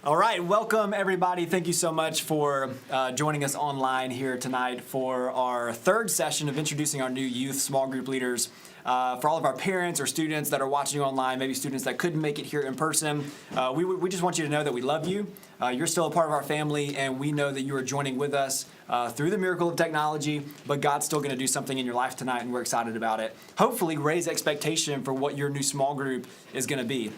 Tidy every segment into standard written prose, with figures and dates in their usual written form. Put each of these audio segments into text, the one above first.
All right, welcome everybody. Thank you so much for joining us online here tonight for our third session of introducing our new youth small group leaders. For all of our parents or students that are watching online, maybe students that couldn't make it here in person, we just want you to know that we love you. You're still a part of our family, and we know that you are joining with us through the miracle of technology, but God's still going to do something in your life tonight, and we're excited about it. Hopefully raise expectation for what your new small group is going to be.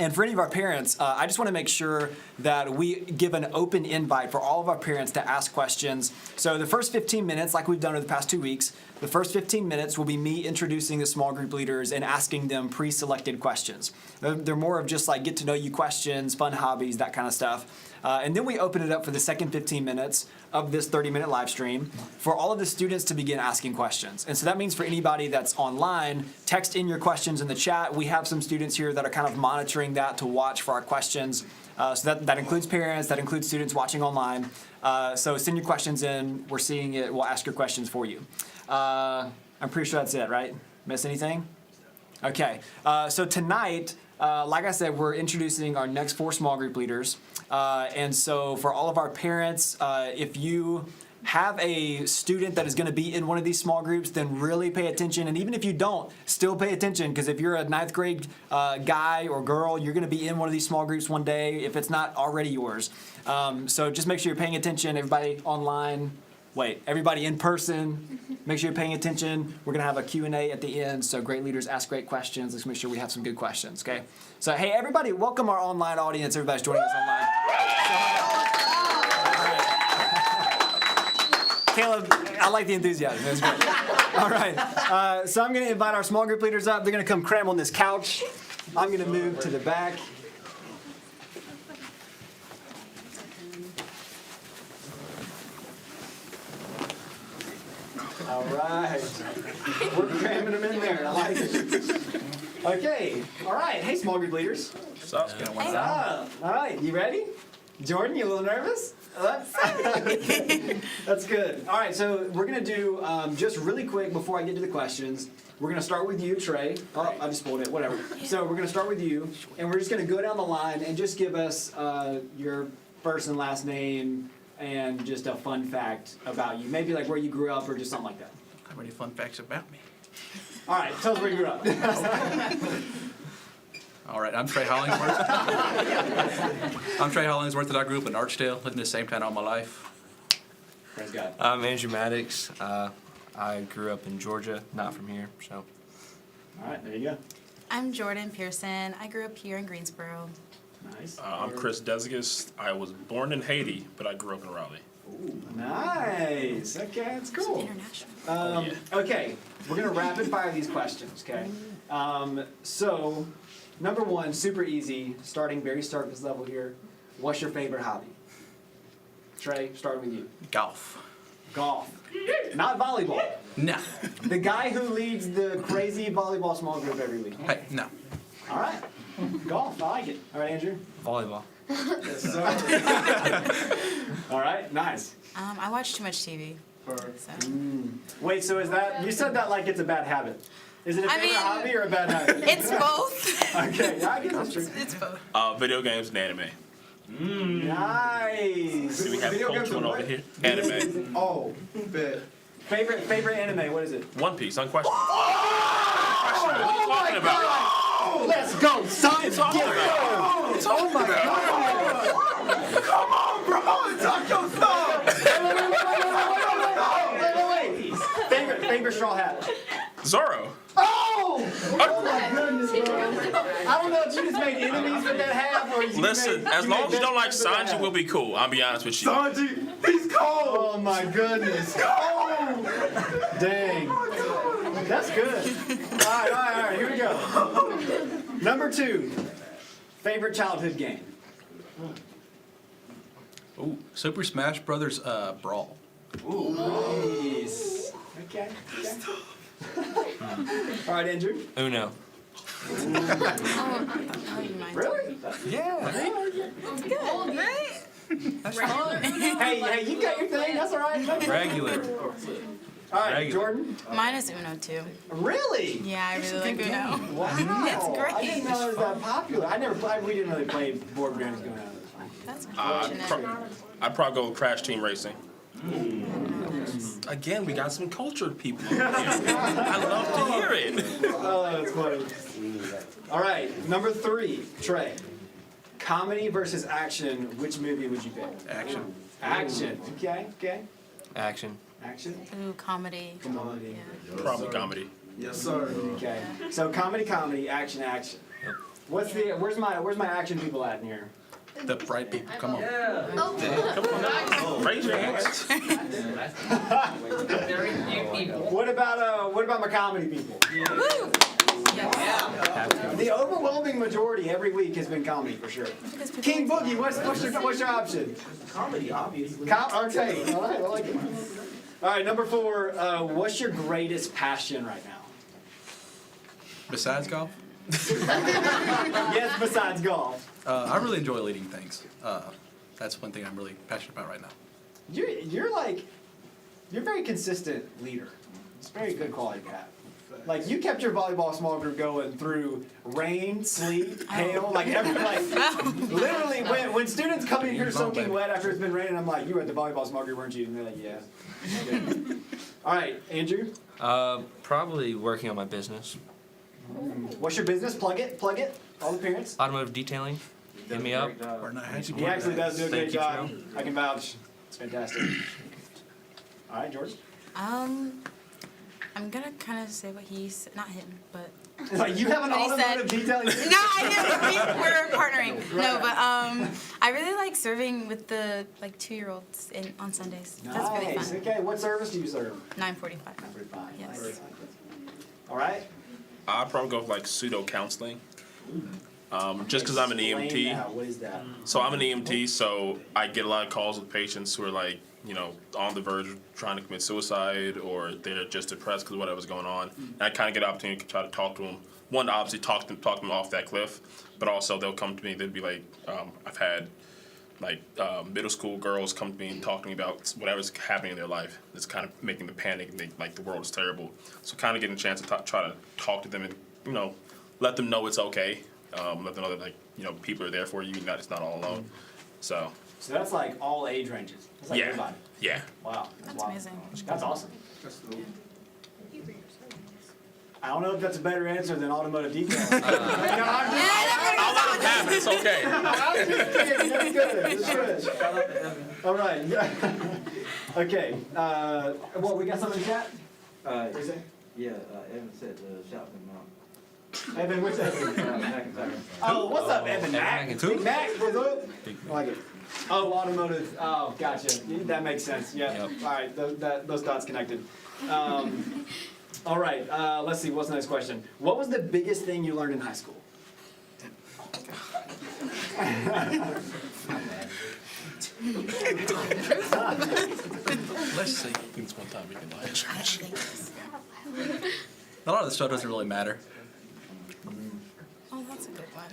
And for any of our parents, I just want to make sure that we give an open invite for all of our parents to ask questions. So the first 15 minutes, like we've done over the past 2 weeks, the first 15 minutes will be me introducing the small group leaders and asking them pre-selected questions. They're more of just like get to know you questions, fun hobbies, that kind of stuff. And then we open it up for the second 15 minutes of this 30-minute live stream for all of the students to begin asking questions. And so that means for anybody that's online, text in your questions in the chat. We have some students here that are kind of monitoring that to watch for our questions. So that includes parents, that includes students watching online. So send your questions in. We're seeing it. We'll ask your questions for you. I'm pretty sure that's it, right? Miss anything? Okay. So tonight, like I said, we're introducing our next 4 small group leaders. And so for all of our parents, if you have a student that is going to be in one of these small groups, then really pay attention. And even if you don't, still pay attention, because if you're a 9th grade guy or girl, you're going to be in one of these small groups one day if it's not already yours. So just make sure you're paying attention. Everybody online, everybody in person, make sure you're paying attention. We're going to have a Q&A at the end, so great leaders ask great questions. Let's make sure we have some good questions, okay? So, hey, everybody, welcome our online audience. Everybody's joining us online. Caleb, I like the enthusiasm. That's great. All right. So I'm going to invite our small group leaders up. They're going to come cram on this couch. I'm going to move to the back. All right. We're cramming them in there. I like it. Okay. All right. Hey, small group leaders. What's up? What's up? All right. You ready? Jordan, you a little nervous? That's good. All right. So we're going to do, just really quick before I get to the questions, we're going to start with you, Trey. Oh, I just spoiled it. Whatever. So we're going to start with you, and we're just going to go down the line and just give us your first and last name, and just a fun fact about you. Maybe like where you grew up or just something like that. How many fun facts about me? All right, tell us where you grew up. All right, I'm Trey Hollingsworth. I'm Trey Hollingsworth, and I grew up in Archdale, lived in the same town all my life. Praise God. I'm Andrew Maddox. I grew up in Georgia, not from here, so. All right, there you go. I'm Jordan Pearson. I grew up here in Greensboro. Nice. I'm Chris Desgas. I was born in Haiti, but I grew up in Raleigh. Ooh, nice. Okay, that's cool. International. Okay, we're going to rapid fire these questions, okay? So, number one, super easy, starting very surface level here. What's your favorite hobby? Trey, starting with you. Golf. Golf. Not volleyball. No. The guy who leads the crazy volleyball small group every week. Hey, no. All right. Golf, I like it. All right, Andrew. Volleyball. Yes, sir. All right, nice. I watch too much TV. So. Wait, so is that, you said that like it's a bad habit. Is it a favorite hobby or a bad habit? It's both. Okay, I guess that's true. It's both. Video games and anime. Nice. Do we have Video games Coach one are over what? here? Anime. Oh, bet. Favorite anime, what is it? One Piece, unquestionable. Unquestionable. What are you talking about? Let's go, son! Oh my God! Come on, bro! Talk your stuff! Wait. Favorite straw hat? Zorro. Oh my goodness, bro. I don't know if you just made enemies with that hat or you Listen, made, as long as you don't like best friends with Sanji, that we'll be cool. I'll be honest with you. Sanji, he's cold! Oh my goodness. Oh! Dang. That's good. All right, here we go. Number 2, favorite childhood game? Ooh, Super Smash Brothers Brawl. Ooh, nice. Okay. All right, Andrew. Uno. Oh, you mind. Really? Yeah. Good, right? Hey, you got your thing. That's all right. Regular. All right, Regular. Jordan. Mine is Uno too. Really? Yeah, I really like Uno. Wow. It's great. I didn't know it was that popular. We didn't really play board games going out. That's unfortunate. I'd probably go with Crash Team Racing. Again, we got some cultured people. I love to hear it. Oh, that's funny. All right, number 3, Trey. Comedy versus action. Which movie would you pick? Action. Action. Okay. Action. Action. Ooh, comedy. Comedy. Yeah. Probably comedy. Yes, sir. Okay. So comedy, action. Yep. Where's my action people at in here? The bright people. Come on. Raise your hands. What about my comedy people? The overwhelming majority every week has been comedy for sure. Because people King like- Boogie, what's your option? Comedy, obviously. Okay. All right, I like it. All right, number 4. What's your greatest passion right now? Besides golf, Yes, besides golf. I really enjoy leading things. That's one thing I'm really passionate about right now. You're a very consistent leader. It's a very good quality to have. Like you kept your volleyball small group going through rain, sleet, hail, literally when students come in here soaking wet after it's been raining, I'm like, you were at the volleyball small group, weren't you? And they're like, yeah. All right, Andrew. Probably working on my business. What's your business? Plug it. All the parents. Automotive detailing. Hit me up. We're not happy. He actually does do a great Thank you, job. I can vouch. It's fantastic. All right, George. I'm gonna kind of say what he's not him, but It's like you have an What he automotive said. detailing. no, I didn't. We're partnering. No, but I really like serving with the 2-year-olds on Sundays. That's really Nice. fun. Okay, what service do you serve? 9:45. 9:45. Yes. Nice. All right. I'd probably go with like pseudo counseling. Just because I'm an Explain EMT. that. What is that? So I'm an EMT, so I get a lot of calls with patients who are on the verge of trying to commit suicide, or they're just depressed because of whatever's going on. And I kind of get an opportunity to try to talk to them. One, obviously, talk them off that cliff, but also they'll come to me. They'll be like, I've had middle school girls come to me and talk to me about whatever's happening in their life. It's kind of making them panic and think the world is terrible. So kind of getting a chance to try to talk to them and let them know it's okay. Let them know that people are there for you. It's not all alone. So that's like all age ranges. That's like yeah, everybody. yeah. Wow. That's wild. amazing. That's awesome. I don't know if that's a better answer than automotive detail. I'll let them have it. It's okay. I'm just kidding. That's good. That's good. All right. Okay. We got something in chat? What you say? Yeah, Evan said shout them out. Evan, what's that? McIntyre. Oh, what's up, Evan? Mac? McIntyre. Big Mac? What's up? I like it. Oh, automotive. Oh, gotcha. That makes sense. Yeah. Yep. All right. Those dots connected. All right. Let's see. What's the next question? What was the biggest thing you learned in high school? Let's see. I think it's one time we can lie in church. A lot of the stuff doesn't really matter. Oh, that's a good one.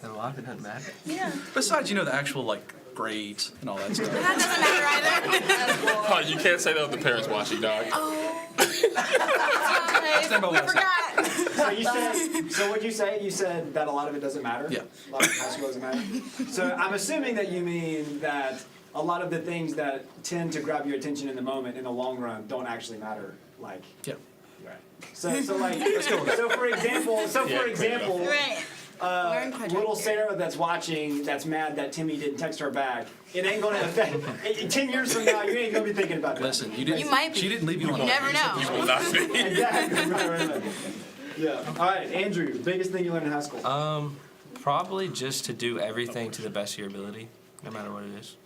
And a lot of it doesn't matter. Yeah. Besides, the actual grades and all that stuff. That doesn't matter either. Oh, you can't say that with the parents watching, dog. Stand by We what I said. forgot. So what'd you say? You said that a lot of it doesn't matter? Yeah. A lot of high school doesn't matter? So I'm assuming that you mean that a lot of the things that tend to grab your attention in the moment, in the long run, don't actually matter. Yeah. Right. So for example, Right. Learn quadratic. little Sarah that's watching, that's mad that Timmy didn't text her back, it ain't gonna affect, 10 years from now, you ain't gonna be thinking about that. Listen, you didn't. You might be. She didn't leave you You alone. never know. Will not be. Exactly. Right. Yeah. All right, Andrew, biggest thing you learned in high school? Probably just to do everything to the best of your ability, no matter what it is.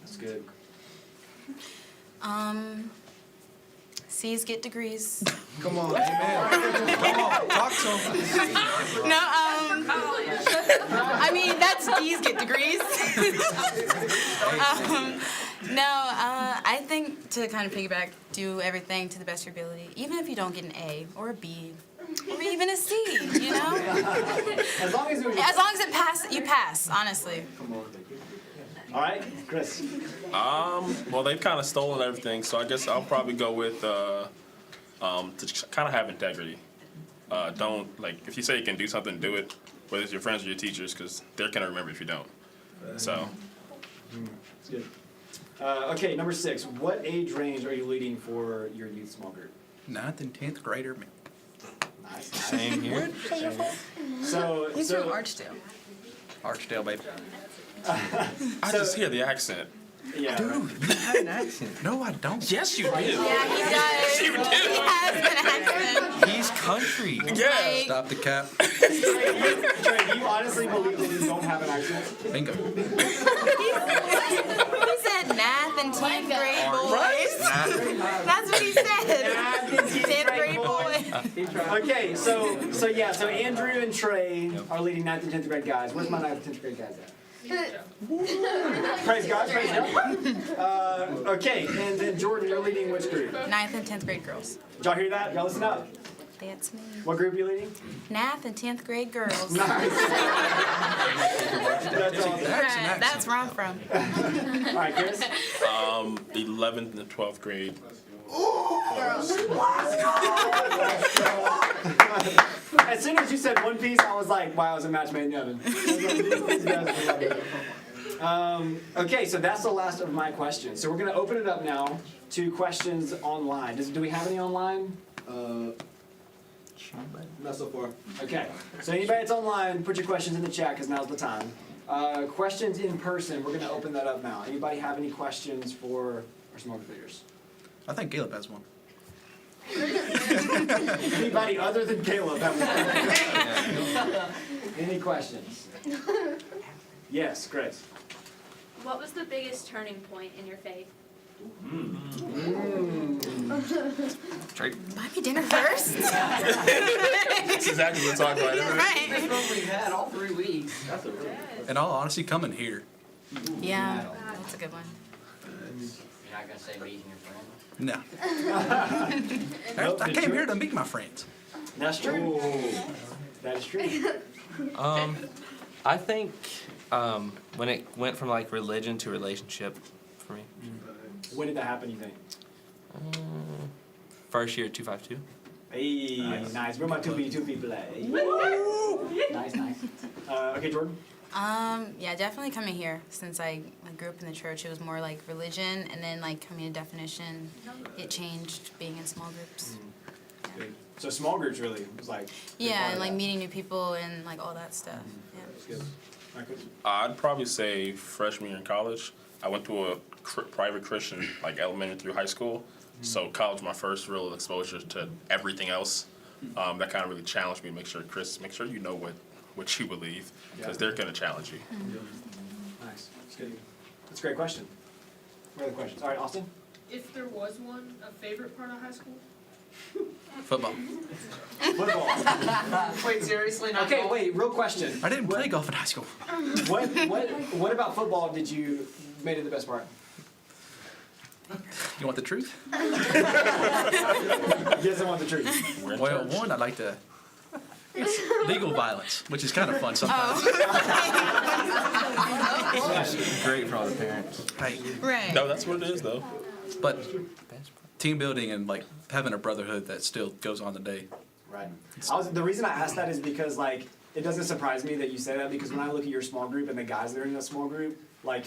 That's good. C's get degrees. Come on. Come on, talk to him. No, I mean, that's D's get degrees. I think to kind of piggyback, do everything to the best of your ability, even if you don't get an A or a B or even a C, As long as As long as it passes, you pass, honestly. All right, Chris. Well, they've kind of stolen everything, so I guess I'll probably go with to kind of have integrity. Don't if you say you can do something, do it. Whether it's your friends or your teachers, because they're gonna remember if you don't. So It's good. Okay, number 6. What age range are you leading for your youth small group? 9th and 10th grader. Nice. Same here. So, He's from Archdale. Archdale, baby. I just hear the accent. yeah. Dude, right. You have an accent. No, I don't. Yes, you do. Yeah, he does. He has an accent. He's country. Yeah. Stop the cap. Trey, do you honestly believe that you don't have an accent? Bingo. He said math and 10th grade boys. That's what he said. 10th grade boys. Okay, so Andrew and Trey are leading 9th and 10th grade guys. Where's my 9th and 10th grade guys at? Praise God, praise God. Okay, and then Jordan, you're leading which group? 9th and 10th grade girls. Did y'all hear that? Y'all listen up. That's me. What group are you leading? 9th and 10th grade girls. Nice. That's awesome. Right, that's where I'm from. All right, Chris. 11th and 12th grade. As soon as you said One Piece, I was like, wow, it was a match made in heaven. Okay, so that's the last of my questions. So we're going to open it up now to questions online. Do we have any online? Not so far. Okay, so anybody that's online, put your questions in the chat because now's the time. Questions in person, we're going to open that up now. Anybody have any questions for our small group leaders? I think Caleb has one. Anybody other than Caleb have one? Any questions? Yes, Grace. What was the biggest turning point in your faith? Trey. Buy me dinner first. That's exactly what we're talking about, isn't it? Right. What we had all 3 weeks. That's a real. In all honesty, coming here. Yeah, that's a good one. You're not gonna say meeting your friend? No. I came here to meet my friends. That's true. That is true. I think when it went from like religion to relationship for me. When did that happen, you think? First year 252. Hey, nice. Where my 2 people at? Hey. Nice, nice. Okay, Jordan. Yeah, definitely coming here since I grew up in the church. It was more like religion, and then like coming to definition, it changed being in small groups. Good. So small groups really was like. Yeah, and like meeting new people and like all that stuff. Yeah. That's good. All right, Chris. I'd probably say freshman year in college. I went to a private Christian, like elementary through high school. So college was my first real exposure to everything else. That kind of really challenged me. Make sure you know what you believe, because they're going to challenge you. Nice. That's good. That's a great question. What other questions? All right, Austin. If there was one, a favorite part of high school? Football. Football. Wait, seriously? Not Okay, golf? wait. Real question. I didn't play golf in high school. What about football did you made it the best part? You want the truth? Yes, I want the truth. We're in Well, church. one, I like to. It's legal violence, which is kind of fun sometimes. Great for all the parents. Hey, Right. No, that's what it is, though. but team building and like having a brotherhood that still goes on today. Right. The reason I asked that is because like it doesn't surprise me that you say that, because when I look at your small group and the guys that are in that small group, like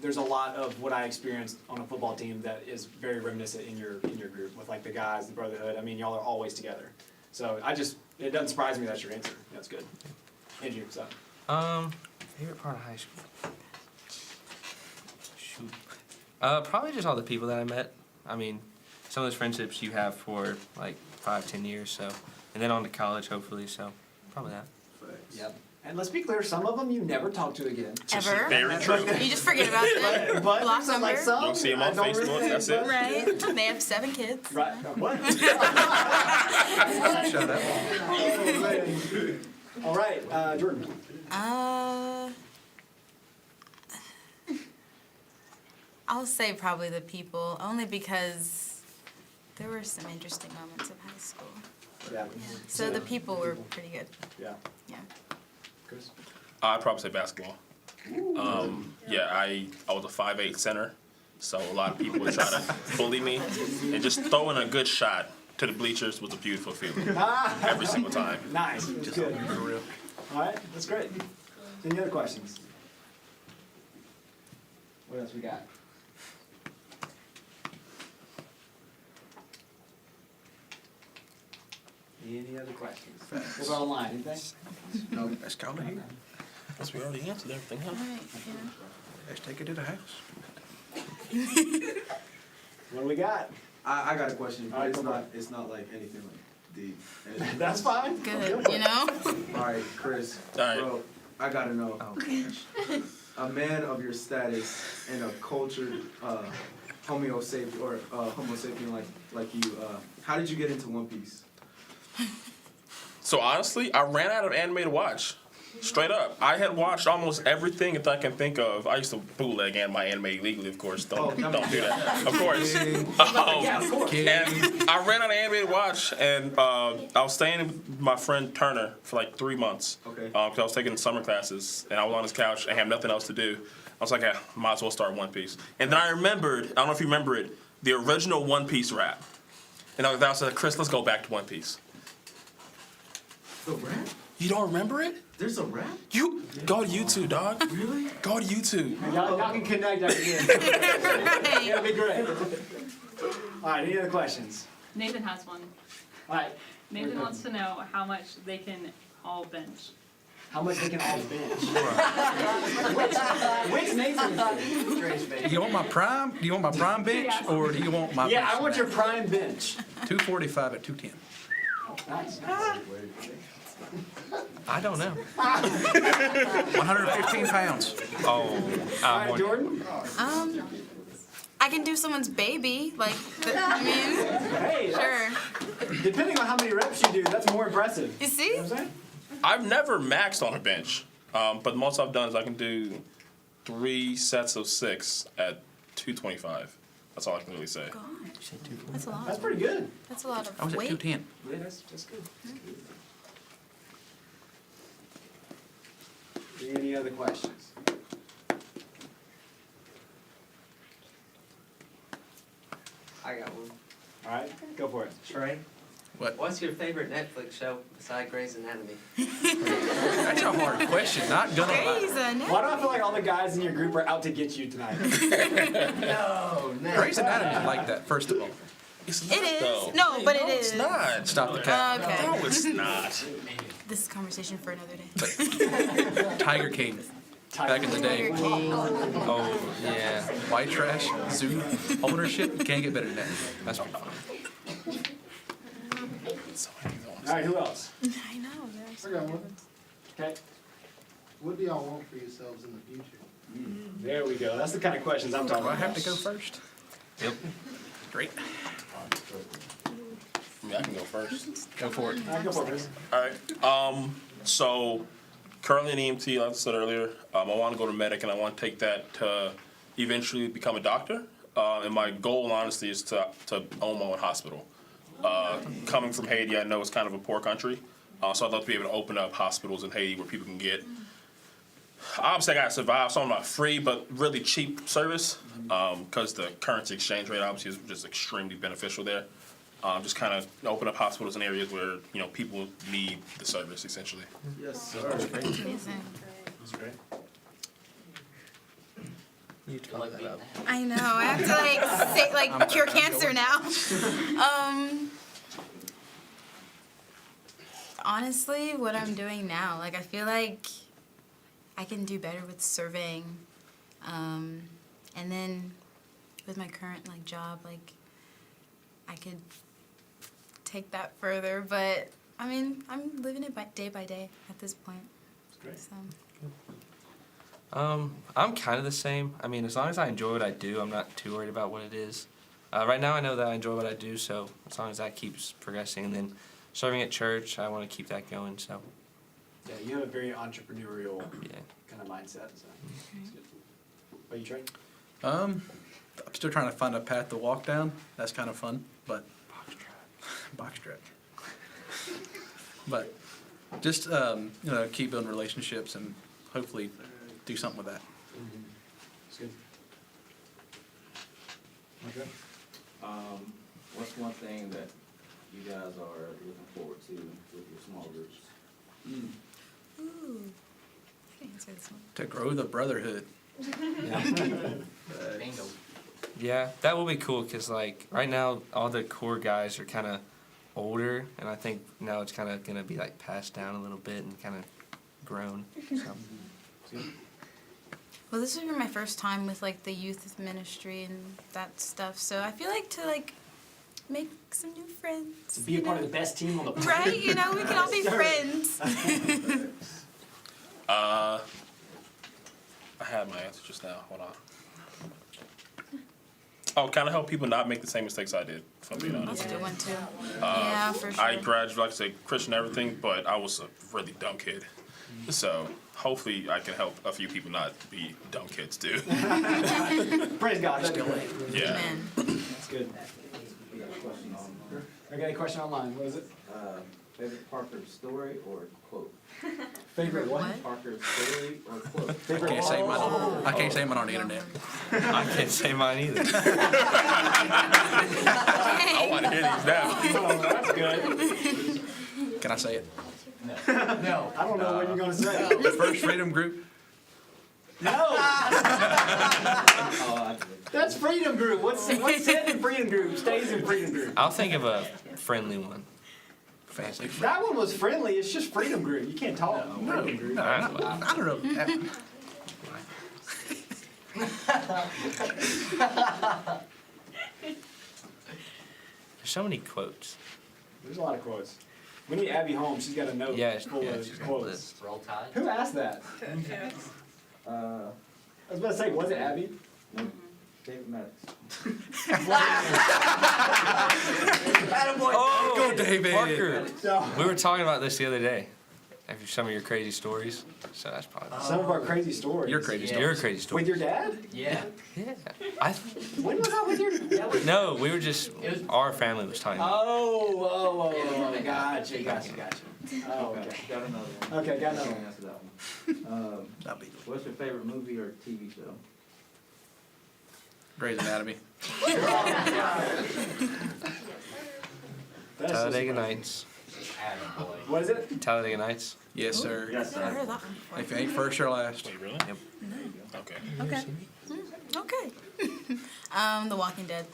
there's a lot of what I experienced on a football team that is very reminiscent in your group with like the guys, the brotherhood. I mean, y'all are always together. So it doesn't surprise me that's your answer. That's good. Andrew, so. Favorite part of high school? Shoot. Probably just all the people that I met. I mean, some of those friendships you have for like 5-10 years, so, and then on to college hopefully, so probably that. Yep. And let's be clear, some of them you never talk to again. Ever. Very true. You just forget about them. But Block some, like number. some, Don't see 'em I on don't Facebook, really- that's it. Right. They have 7 kids. Right. What? Shut up. Oh, man. All right, Jordan. I'll say probably the people, only because there were some interesting moments of high school. Yeah. Yeah. So the people were pretty good. Yeah. Yeah. Chris. I'd probably say basketball. Yeah, I was a 5'8" center, so a lot of people would try to bully me, and just throwing a good shot to the bleachers was a beautiful feeling every single time. Nice. That's good. All right, that's great. Any other questions? What else we got? Any other questions? What about online? Anything? No, that's kind of here. Guess we already answered everything, huh? Alright, yeah. Let's take it to the house. What do we got? I got a question. All right, It's go for not. It's not like anything like deep. That's fine. Good, you know? All right, Chris. All right. Bro, I gotta know. Oh gosh. A man of your status in a cultured Homo sapien or Homo sapien like you. How did you get into One Piece? So honestly, I ran out of anime to watch. Straight up, I had watched almost everything that I can think of. I used to bootleg my anime illegally, of course. Don't do that, of course. And I ran out of anime to watch, and I was staying with my friend Turner for like 3 months. Okay. Because I was taking summer classes, and I was on his couch. I had nothing else to do. I was like, might as well start One Piece. And then I remembered, I don't know if you remember it, the original One Piece rap. And I was like, Chris, let's go back to One Piece. The rap? You don't remember it? There's a rap? You go to YouTube, dog. Really? Go to YouTube. Y'all can connect after this. It'll be great. All right, any other questions? Nathan has one. All right, Nathan wants to know how much they can all bench. how much they can all bench? Which Nathan? Do you want my prime? Do you want my prime bench, or do you want my? Yeah, I want your prime bench. 245 at 210. Nice. I don't know. 115 pounds. Oh, All right, Jordan. I can do someone's baby, like, I mean, Hey, sure. depending on how many reps you do, that's more impressive. You see? You know what I'm saying? I've never maxed on a bench, but the most I've done is I can do 3 sets of 6 at 225. That's all I can really say. Gosh, that's a lot. That's pretty good. That's a lot I was of at weight. 210. Yeah, that's good. Any other questions? I got one. All right, go for it. Trey? What? What's your favorite Netflix show beside Grey's Anatomy? That's a hard question. Not gonna lie. Grey's Anatomy. Why do I feel like all the guys in your group are out to get you tonight? No, Grey's Anatomy is like that, first of all. It's It not, is. though. No, but it It's is. not. Stop the cat. Okay. No, it's not. This is a conversation for another day. Tiger King. Back in the day. Tiger King. Oh, yeah. White trash, zoo, ownership. Can't get better than that. That's pretty funny. All right, who else? I know. I got one. Okay, What do y'all want for yourselves in the future? there we go. That's the kind of questions I'm talking Do I about. have to go first? Yep. Great. I mean, I can go first. Go for it. All right, go for it, Chris. All right. So currently an EMT, like I said earlier. I want to go to medic, and I want to take that to eventually become a doctor. And my goal, honestly, is to own my own hospital. Coming from Haiti, I know it's kind of a poor country. So I'd love to be able to open up hospitals in Haiti where people can get, obviously I gotta survive, so I'm not free, but really cheap service. Because the currency exchange rate obviously is just extremely beneficial there. Just kind of open up hospitals in areas where, people need the service, essentially. Yes, sir. Amazing. That's great. You talk that up. I know. I have to say cure cancer now. Honestly, what I'm doing now, I feel like I can do better with surveying, and then with my current job, I could take that further. But I mean, I'm living it day by day at this point. That's great. So. I'm kind of the same. I mean, as long as I enjoy what I do, I'm not too worried about what it is. Right now, I know that I enjoy what I do, so as long as that keeps progressing, and then serving at church, I want to keep that going. So, Yeah, you have a very entrepreneurial yeah. kind of mindset. So. That's good. What you Trey? I'm still trying to find a path to walk down. That's kind of fun, but box truck. But just keep building relationships and hopefully do something with that. That's good. Okay. What's one thing that you guys are looking forward to with your small groups? Ooh. I can answer this one. To grow the brotherhood. Bingo. Yeah, that will be cool because like right now all the core guys are kind of older, and I think now it's kind of gonna be like passed down a little bit and kind of grown. So. Well, this will be my first time with like the youth ministry and that stuff, so I feel like to like make some new friends. Be a part of the best team on the planet. Right? You know, we can all be Sure. friends. I had my answer just now. Hold on. Oh, kind of help people not make the same mistakes I did, if I'm being honest. That's a good one too. Yeah, for sure. I graduated, like I said, Christian and everything, but I was a really dumb kid. So hopefully I can help a few people not be dumb kids too. Praise God. That's good. Yeah. Amen. That's good. We got a question on, Okay, question online. What is it? favorite Parker story or quote? Favorite what? What? Parker story or quote? I Favorite can't say mine. Oh. I can't say mine on the internet. I can't say mine either. I want to hear these now. Oh, that's good. Can I say it? No, I don't know what you're gonna say. The First Freedom Group. No, Oh, I did. that's Freedom Group. What's said in Freedom Group stays in Freedom Group. I'll think of a friendly one. Fancy. That one was friendly. It's just Freedom Group. You can't talk. Freedom Group. No, I don't know. There's so many quotes. There's a lot of quotes. We need Abby home. She's got a note Yeah, full yeah, of she's got a quotes. list. Roll Tide. Who asked that? Uh, I was about to say, was it Abby? nope. David Maddox. Oh, Go, David. Parker. No. We were talking about this the other day. After some of your crazy stories, so that's probably Some of our crazy stories. You're crazy. Yeah. your crazy story. With your dad? Yeah. Yeah, When was that with your dad? no, we were just our family was talking about. Oh, gotcha. Oh, okay. Got another one. Okay, got another I one. can answer that one. That'll be What's your favorite movie or TV show? Grey's Anatomy. That's Talladega just- Nights. Attaboy. What is it? Talladega Nights. Yes, sir. Yes, Never heard that one before. If it ain't first or last. Wait, really? Yep. Okay. Okay. Okay. The Walking Dead.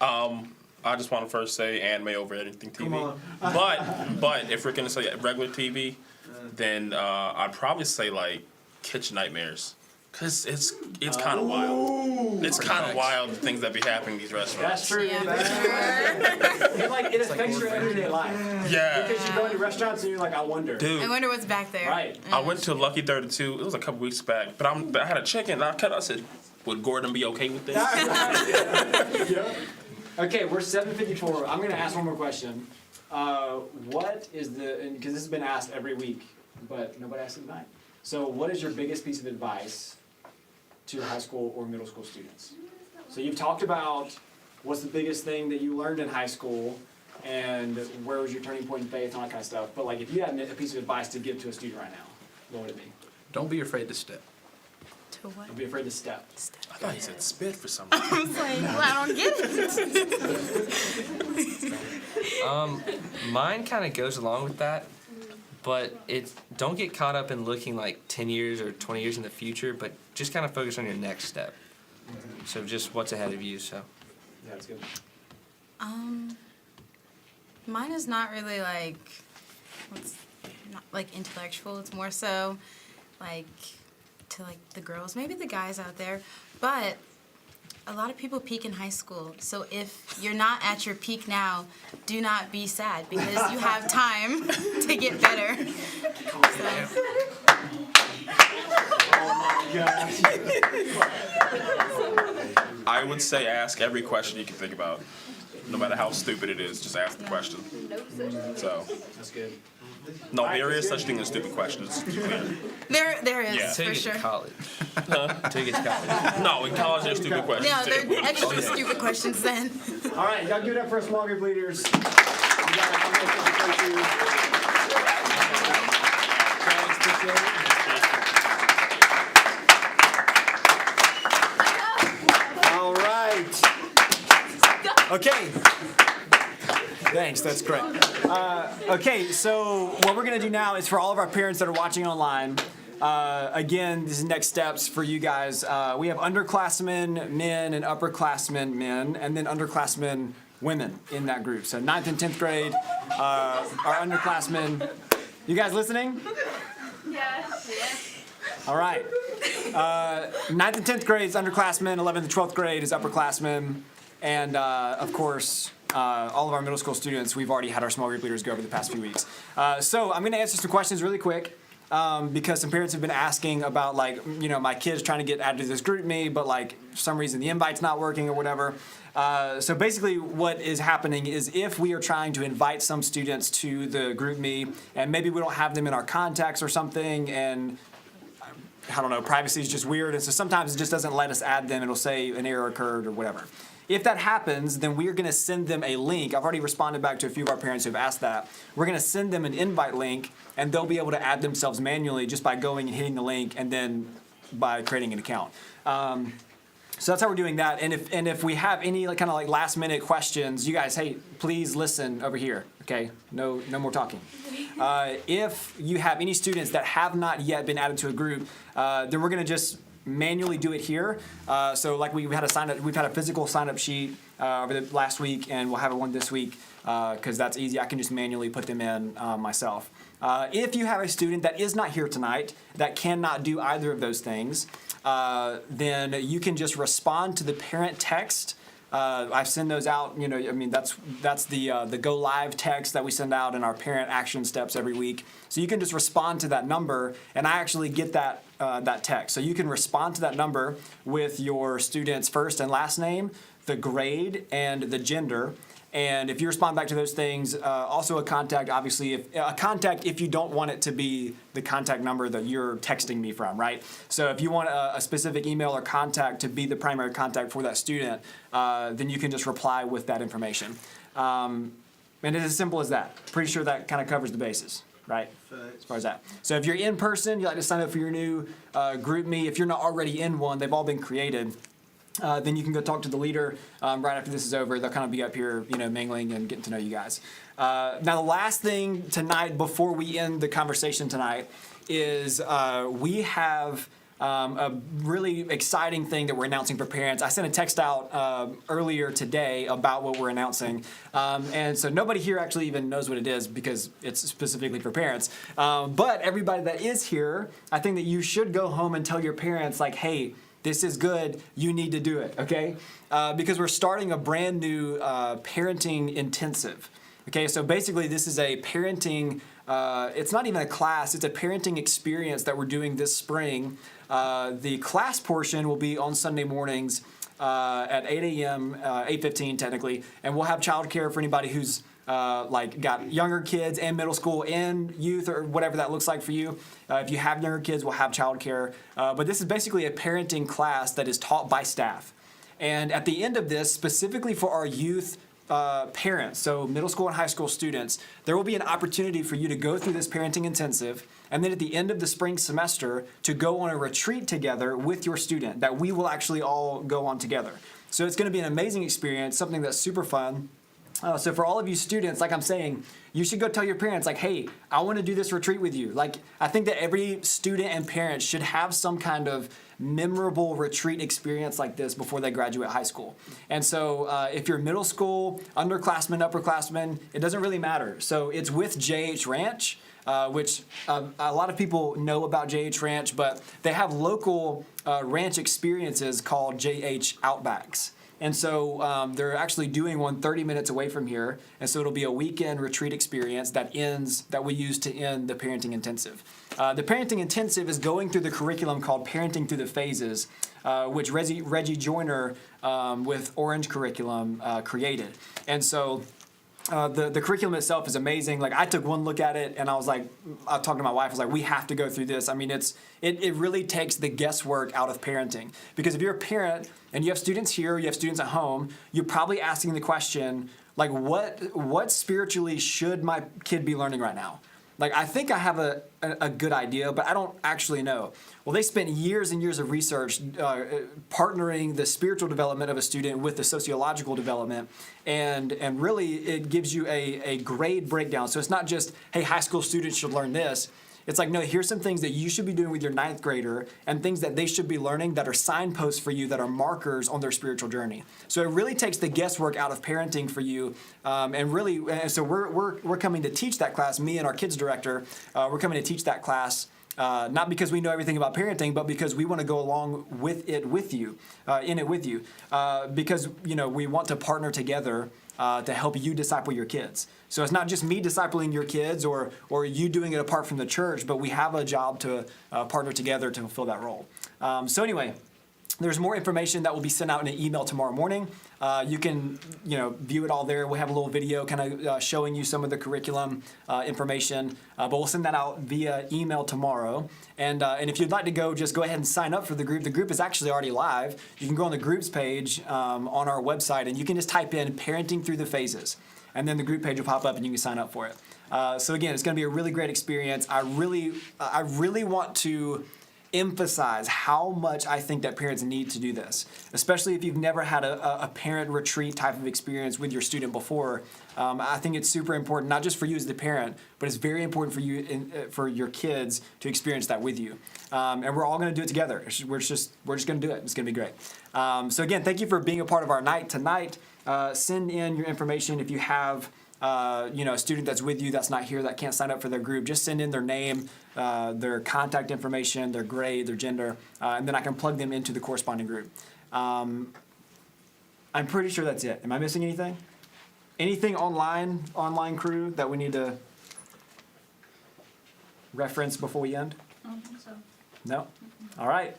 I just want to first say anime over anything TV. Come on. But if we're gonna say regular TV, then I'd probably say like Kitchen Nightmares, cause it's kind of wild. It's kind of wild the things that be happening in these restaurants. That's true. Yeah, for It affects your everyday life. Yeah. Because you go into restaurants and you're like, I wonder. I Dude, wonder what's back there. Right. I went to Lucky 32. It was a couple weeks back, but I had a chicken. And I said, would Gordon be okay with this? Yeah. Okay, we're 7:54. I'm gonna ask one more question. What is because this has been asked every week, but nobody asked it tonight. So, what is your biggest piece of advice to your high school or middle school students? So, you've talked about what's the biggest thing that you learned in high school, and where was your turning point in faith and all that kind of stuff. But like, if you had a piece of advice to give to a student right now, what would it be? Don't be afraid to step. To what? Don't be afraid to step. I thought he said spit for some reason. I was like, well, I don't get it. Mine kind of goes along with that, but don't get caught up in looking like 10 years or 20 years in the future, but just kind of focus on your next step. So just what's ahead of you. So. Yeah, that's good. Mine is not really like, not like intellectual. It's more so like to like the girls, maybe the guys out there, but a lot of people peak in high school. So if you're not at your peak now, do not be sad because you have time to get better. So, I would say ask every question you can think about. No matter how stupid it is, just ask the question. So, That's good. no, there is such thing as stupid questions. To be clear. there is Yeah. Until for you get sure. to college. Until you get to college. No, in college there's stupid questions Yeah, too. they're extra stupid questions then. All right, y'all give it up for our small group leaders. We got our All right. Okay. Thanks, that's great. Okay, so what we're gonna do now is for all of our parents that are watching online, again, these are next steps for you guys. We have underclassmen men and upperclassmen men, and then underclassmen women in that group. So 9th and 10th grade are underclassmen. You guys listening? Yeah. All right. 9th and 10th grade is underclassmen. 11th and 12th grade is upperclassmen. And, of course, all of our middle school students, we've already had our small group leaders go over the past few weeks. So I'm going to answer some questions really quick because some parents have been asking about, like, you know, my kid's trying to get added to this group me, but, like, for some reason the invite's not working or whatever. So basically what is happening is if we are trying to invite some students to the group me and maybe we don't have them in our contacts or something, and I don't know, privacy is just weird, and so sometimes it just doesn't let us add them. It'll say an error occurred or whatever. If that happens, then we're going to send them a link. I've already responded back to a few of our parents who have asked that. We're going to send them an invite link, and they'll be able to add themselves manually just by going and hitting the link and then by creating an account. So that's how we're doing that. And if we have any kind of like last minute questions, you guys, hey, please listen over here. Okay, no more talking. If you have any students that have not yet been added to a group, then we're going to just manually do it here. So like we've had a physical sign up sheet over the last week, and we'll have one this week because that's easy. I can just manually put them in myself. If you have a student that is not here tonight that cannot do either of those things, then you can just respond to the parent text. I send those out, you know, I mean, that's the go live text that we send out in our parent action steps every week. So you can just respond to that number, and I actually get that text. So you can respond to that number with your student's first and last name, the grade, and the gender. And if you respond back to those things, also a contact, obviously, if you don't want it to be the contact number that you're texting me from, right? So if you want a specific email or contact to be the primary contact for that student, then you can just reply with that information. And it's as simple as that. Pretty sure that kind of covers the bases, right? As far as that. So if you're in person, you like to sign up for your new group me. If you're not already in one, they've all been created. Then you can go talk to the leader right after this is over. They'll kind of be up here, you know, mingling and getting to know you guys. Now, the last thing tonight, before we end the conversation tonight, is we have a really exciting thing that we're announcing for parents. I sent a text out earlier today about what we're announcing. And so nobody here actually even knows what it is because it's specifically for parents. But everybody that is here, I think that you should go home and tell your parents, like, hey, this is good, you need to do it, okay? Because we're starting a brand new parenting intensive. Okay, so basically this is a parenting, it's not even a class, it's a parenting experience that we're doing this spring. The class portion will be on Sunday mornings at 8 a.m., 8:15 technically, and we'll have childcare for anybody who's like got younger kids and middle school and youth or whatever that looks like for you. If you have younger kids, we'll have childcare. But this is basically a parenting class that is taught by staff. And at the end of this, specifically for our youth parents, so middle school and high school students, there will be an opportunity for you to go through this parenting intensive, and then at the end of the spring semester to go on a retreat together with your student that we will actually all go on together. So it's going to be an amazing experience, something that's super fun. So for all of you students, like I'm saying, you should go tell your parents, like, hey, I want to do this retreat with you. Like, I think that every student and parent should have some kind of memorable retreat experience like this before they graduate high school. And so if you're middle school, underclassmen, upperclassmen, it doesn't really matter. So it's with JH Ranch, which a lot of people know about JH Ranch, but they have local ranch experiences called JH Outbacks. And so they're actually doing one 30 minutes away from here. And so it'll be a weekend retreat experience that we use to end the parenting intensive. The parenting intensive is going through the curriculum called Parenting Through the Phases, which Reggie Joyner with Orange Curriculum created. And so the curriculum itself is amazing. Like, I took one look at it and I was like, I talked to my wife, I was like, we have to go through this. I mean, it really takes the guesswork out of parenting. Because if you're a parent and you have students here, you have students at home, you're probably asking the question, like, what spiritually should my kid be learning right now? Like, I think I have a good idea, but I don't actually know. Well, they spent years and years of research partnering the spiritual development of a student with the sociological development, and really it gives you a grade breakdown. So it's not just, hey, high school students should learn this. It's like, no, here's some things that you should be doing with your 9th grader and things that they should be learning that are signposts for you, that are markers on their spiritual journey. So it really takes the guesswork out of parenting for you. And so we're coming to teach that class, me and our kids director, we're coming to teach that class. Not because we know everything about parenting, but because we want to go along with it with you, because we want to partner together to help you disciple your kids. So it's not just me discipling your kids or you doing it apart from the church, but we have a job to partner together to fulfill that role. So anyway, there's more information that will be sent out in an email tomorrow morning. You can, view it all there. We'll have a little video kind of showing you some of the curriculum information, but we'll send that out via email tomorrow. And if you'd like to just go ahead and sign up for the group. The group is actually already live. You can go on the groups page on our website, and you can just type in "Parenting Through the Phases," and then the group page will pop up, and you can sign up for it. So again, it's going to be a really great experience. I really want to emphasize how much I think that parents need to do this, especially if you've never had a parent retreat type of experience with your student before. I think it's super important, not just for you as the parent, but it's very important for you for your kids to experience that with you. And we're all going to do it together. We're just going to do it. It's going to be great. So again, thank you for being a part of our night tonight. Send in your information if you have a student that's with you that's not here, that can't sign up for their group. Just send in their name, their contact information, their grade, their gender, and then I can plug them into the corresponding group. I'm pretty sure that's it. Am I missing anything? Anything online crew that we need to reference before we end? I don't think so. No? All right.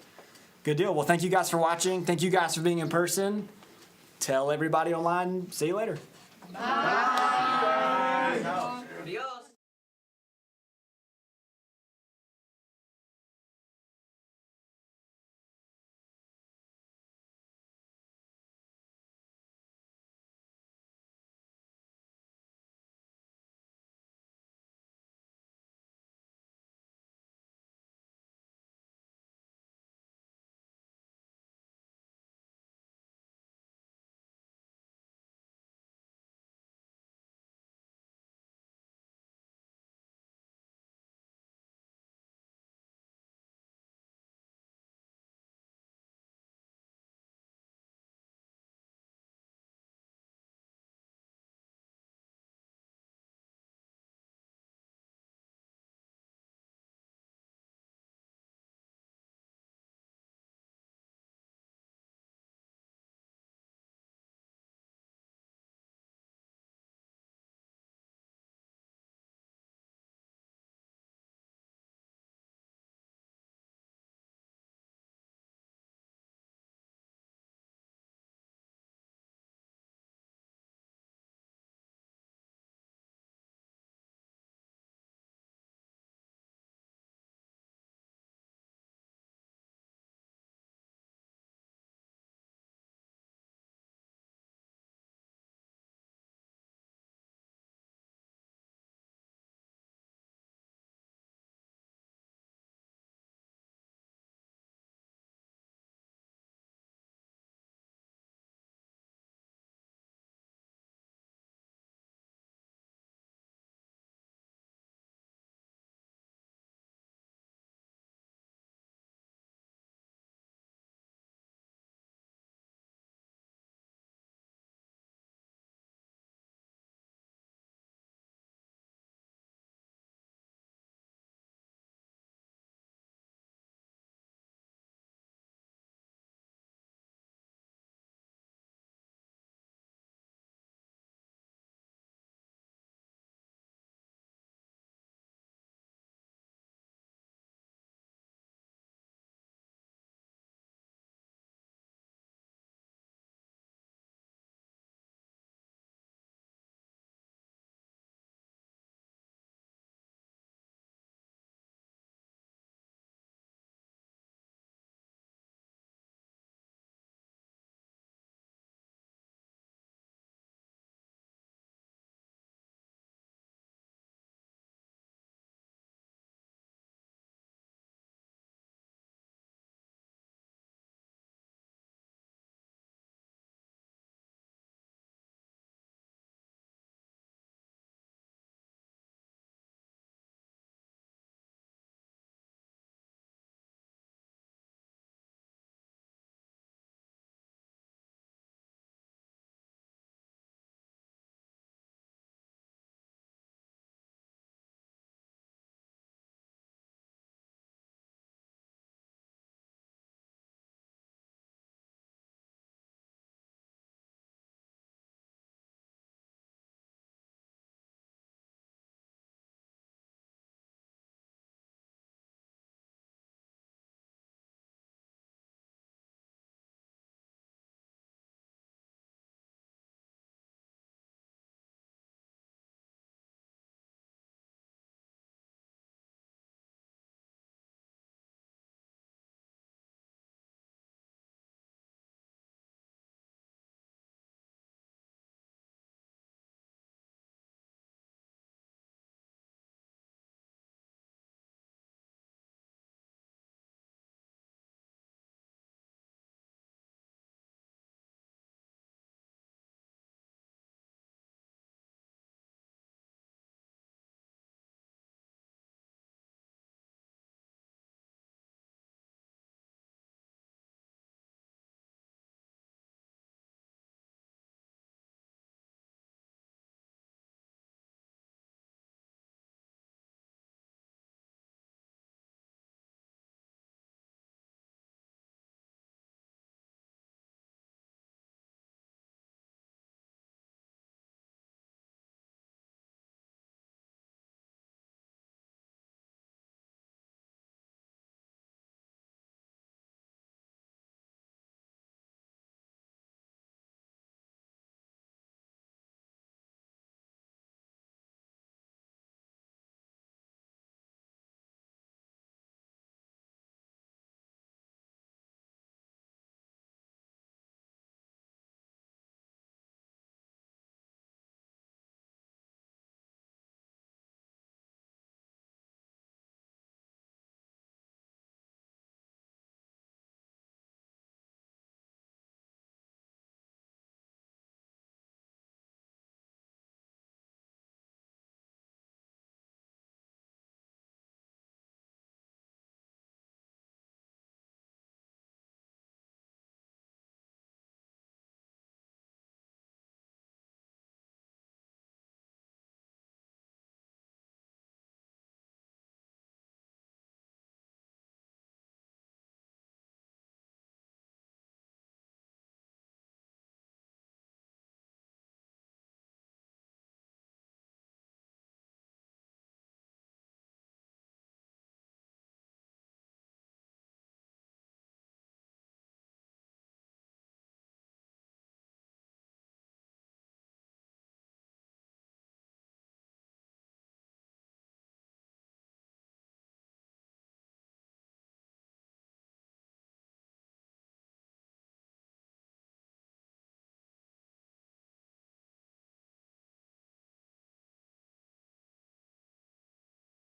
Good deal. Well, thank you guys for watching. Thank you guys for being in person. Tell everybody online. See you later. Bye.